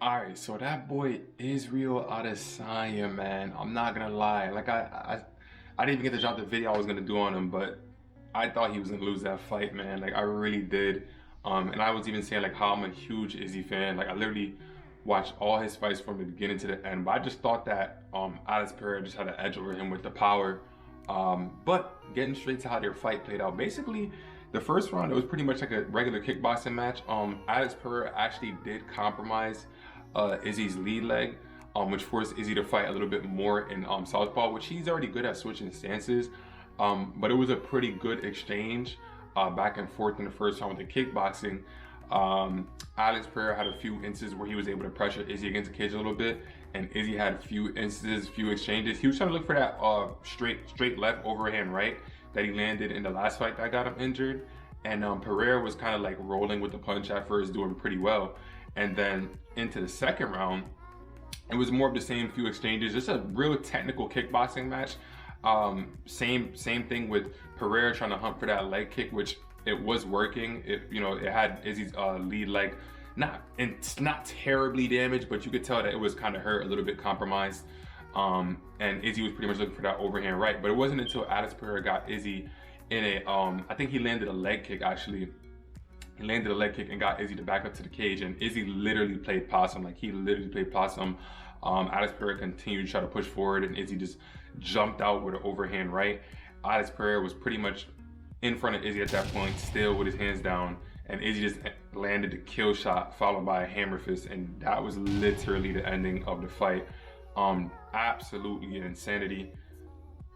Alright, so that boy Israel Adesanya, man, I'm not gonna lie. I didn't even get to drop the video I was gonna do on him, but I thought he was gonna lose that fight, man. Like I really did. And I was even saying like how I'm a huge Izzy fan. Like I literally watched all his fights from the beginning to the end. But I just thought that Alex Pereira just had an edge over him with the power. But getting straight to how their fight played out, basically the first round it was pretty much like a regular kickboxing match. Alex Pereira actually did compromise Izzy's lead leg, which forced Izzy to fight a little bit more in southpaw, which he's already good at switching stances. But it was a pretty good exchange back and forth in the first round with the kickboxing. Alex Pereira had a few instances where he was able to pressure Izzy against the cage a little bit, and Izzy had a few instances, few exchanges. He was trying to look for that straight left overhand right that he landed in the last fight that got him injured. And Pereira was kind of like rolling with the punch at first, doing pretty well. And then into the second round, it was more of the same few exchanges, just a real technical kickboxing match. Same thing with Pereira trying to hunt for that leg kick, which it was working. It had Izzy's lead leg it's not terribly damaged, but you could tell that it was kind of hurt, a little bit compromised. And Izzy was pretty much looking for that overhand right, but it wasn't until Alex Pereira got Izzy in a I think he landed a leg kick actually. He landed a leg kick and got Izzy to back up to the cage, and Izzy literally played possum. Like he literally played possum. Alex Pereira continued to try to push forward, and Izzy just jumped out with an overhand right. Alex Pereira was pretty much in front of Izzy at that point, still with his hands down, and Izzy just landed the kill shot followed by a hammer fist, and that was literally the ending of the fight. Absolutely an insanity.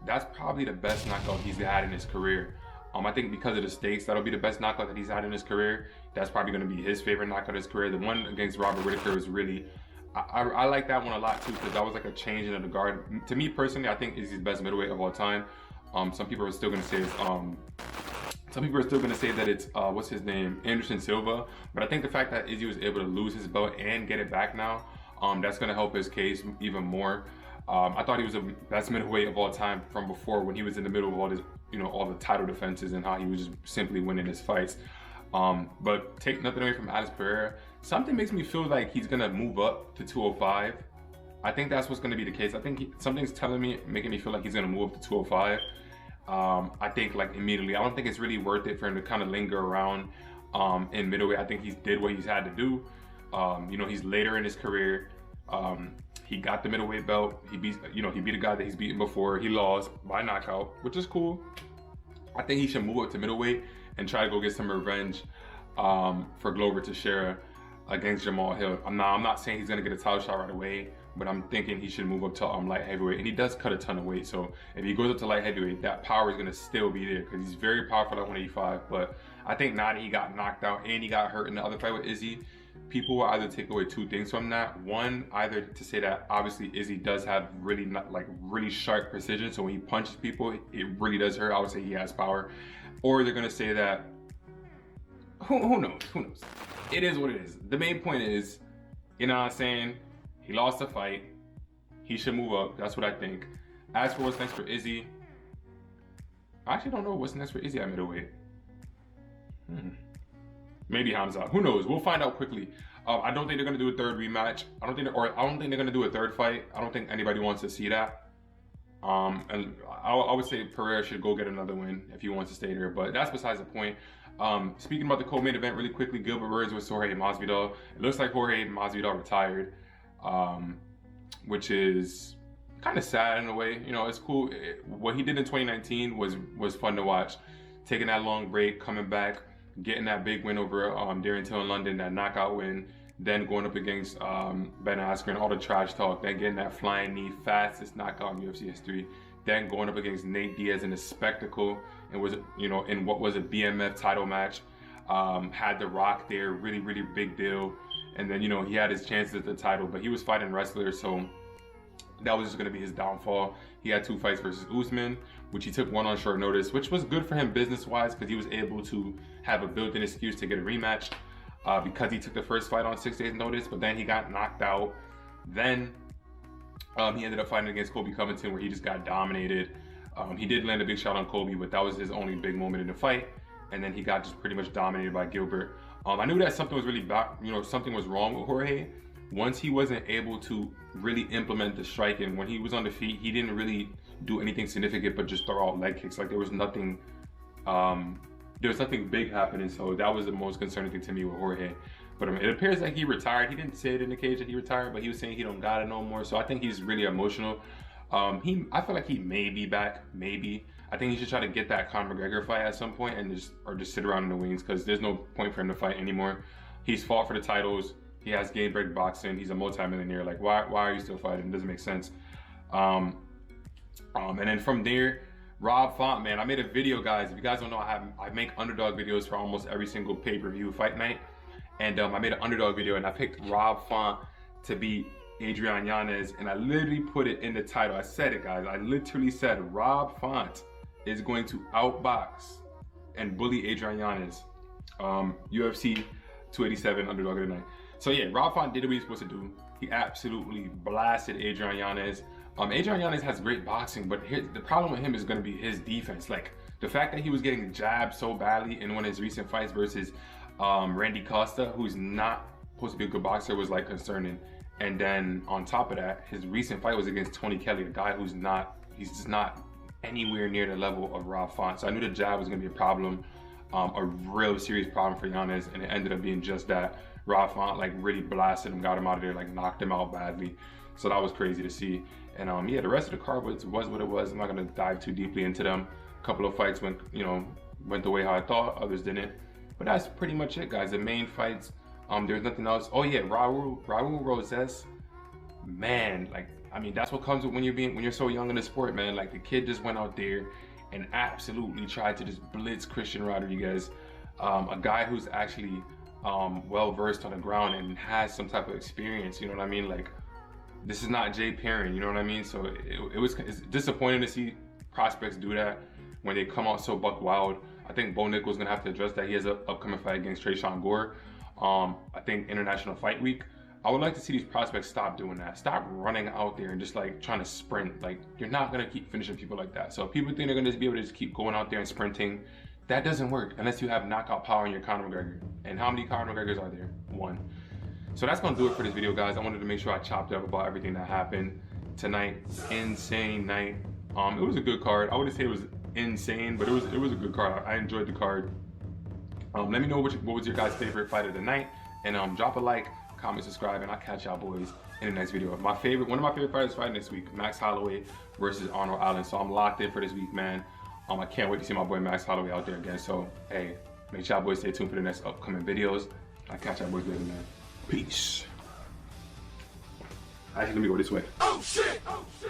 That's probably the best knockout he's had in his career. I think because of the stakes, that'll be the best knockout that he's had in his career. That's probably going to be his favorite knockout of his career. The one against Robert Whittaker was really, I like that one a lot too, because that was like a change in the guard. To me personally, I think Izzy's best middleweight of all time. Some people are still going to say it's, some people are still going to say that it's, what's his name, Anderson Silva. But I think the fact that Izzy was able to lose his belt and get it back now, that's going to help his case even more. I thought he was the best middleweight of all time from before, when he was in the middle of all this, all the title defenses and how he was just simply winning his fights. But take nothing away from Alex Pereira. Something makes me feel like he's gonna move up to 205. I think that's what's gonna be the case. I think something's telling me, making me feel like he's gonna move up to 205. I think like immediately. I don't think it's really worth it for him to kind of linger around in middleweight. I think he did what he's had to do. He's later in his career. He got the middleweight belt. He beat a guy that he's beaten before. He lost by knockout, which is cool. I think he should move up to middleweight and try to go get some revenge for Glover Teixeira against Jamal Hill. I'm not saying he's gonna get a title shot right away, but I'm thinking he should move up to light heavyweight. And he does cut a ton of weight, so if he goes up to light heavyweight, that power is gonna still be there because he's very powerful at 185. But I think now that he got knocked out and he got hurt in the other fight with Izzy, people will either take away two things from that. One, either to say that obviously Izzy does have really sharp precision, so when he punches people, it really does hurt. I would say he has power. Or they're gonna say that, who knows? It is what it is. The main point is, you know what I'm saying? He lost the fight. He should move up. That's what I think. As for what's next for Izzy, I actually don't know what's next for Izzy at middleweight. Maybe Hamza. Who knows? We'll find out quickly. I don't think they're gonna do a third rematch. I don't think they're gonna do a third fight. I don't think anybody wants to see that. And I would say Pereira should go get another win if he wants to stay there. But that's besides the point. Speaking about the co-main event really quickly, Gilbert Burns with Jorge Masvidal. It looks like Jorge Masvidal retired, which is kind of sad in a way. It's cool. What he did in 2019 was fun to watch. Taking that long break, coming back, getting that big win over Darren Till in London, that knockout win, then going up against Ben Askren, all the trash talk, then getting that flying knee, fastest knockout in UFC history, then going up against Nate Diaz in a spectacle, and was in what was a BMF title match, had The Rock there, really big deal, and then he had his chances at the title, but he was fighting wrestlers, so that was just going to be his downfall. He had two fights versus Usman, which he took one on short notice, which was good for him business-wise because he was able to have a built-in excuse to get a rematch because he took the first fight on 6 days notice, but then he got knocked out. Then he ended up fighting against Colby Covington where he just got dominated. He did land a big shot on Colby, but that was his only big moment in the fight. And then he got just pretty much dominated by Gilbert. I knew that something was really bad, something was wrong with Jorge, once he wasn't able to really implement the striking, when he was on the feet, he didn't really do anything significant but just throw out leg kicks. Like there was nothing big happening. So that was the most concerning thing to me with Jorge. But it appears like he retired. He didn't say it in the cage that he retired, but he was saying he don't got it no more. So I think he's really emotional. I feel like he may be back, maybe. I think he should try to get that Conor McGregor fight at some point and just sit around in the wings, because there's no point for him to fight anymore. He's fought for the titles. He has game break boxing. He's a multi-millionaire. Like, why are you still fighting? It doesn't make sense. And then from there, Rob Font, man, I made a video, guys. If you guys don't know, I make underdog videos for almost every single pay-per-view fight night. And I made an underdog video, and I picked Rob Font to beat Adrian Yanez, and I literally put it in the title. I said it, guys. I literally said Rob Font is going to outbox and bully Adrian Yanez. UFC 287 underdog of the night. So yeah, Rob Font did what he was supposed to do. He absolutely blasted Adrian Yanez. Adrian Yanez has great boxing, but the problem with him is going to be his defense. Like the fact that he was getting jabbed so badly in one of his recent fights versus Randy Costa, who's not supposed to be a good boxer, was like concerning. And then on top of that, his recent fight was against Tony Kelly, a guy who's he's just not anywhere near the level of Rob Font. So I knew the jab was gonna be a problem, a real serious problem for Yanez, and it ended up being just that. Rob Font like really blasted him, got him out of there, like knocked him out badly. So that was crazy to see. And yeah, the rest of the card was what it was. I'm not gonna dive too deeply into them. A couple of fights went the way how I thought, others didn't. But that's pretty much it, guys. The main fights, there's nothing else. Oh yeah, Raul Rosas, man, like, I mean, that's what comes with when you're so young in the sport, man. Like the kid just went out there and absolutely tried to just blitz Christian Rodriguez, a guy who's actually well versed on the ground and has some type of experience. You know what I mean? Like, this is not Jay Perrin. You know what I mean? So it's disappointing to see prospects do that when they come out so buck wild. I think Bo Nickel's gonna have to address that. He has an upcoming fight against Tresean Gore. I think International Fight Week. I would like to see these prospects stop doing that. Stop running out there and just like trying to sprint. Like, you're not gonna keep finishing people like that. So if people think they're gonna just be able to just keep going out there and sprinting, that doesn't work unless you have knockout power in your Conor McGregor. And how many Conor McGregors are there? One. So that's gonna do it for this video, guys. I wanted to make sure I chopped up about everything that happened tonight. Insane night. It was a good card. I wouldn't say it was insane, but it was a good card. I enjoyed the card. Let me know what was your guys' favorite fight of the night, and drop a like, comment, subscribe, and I'll catch y'all boys in the next video. One of my favorite fighters fighting this week, Max Holloway versus Arnold Allen. So I'm locked in for this week, man. I can't wait to see my boy Max Holloway out there again. So hey, make sure y'all boys stay tuned for the next upcoming videos. I'll catch y'all boys later, man. Peace. Actually, let me go this way. Oh shit! Oh shit!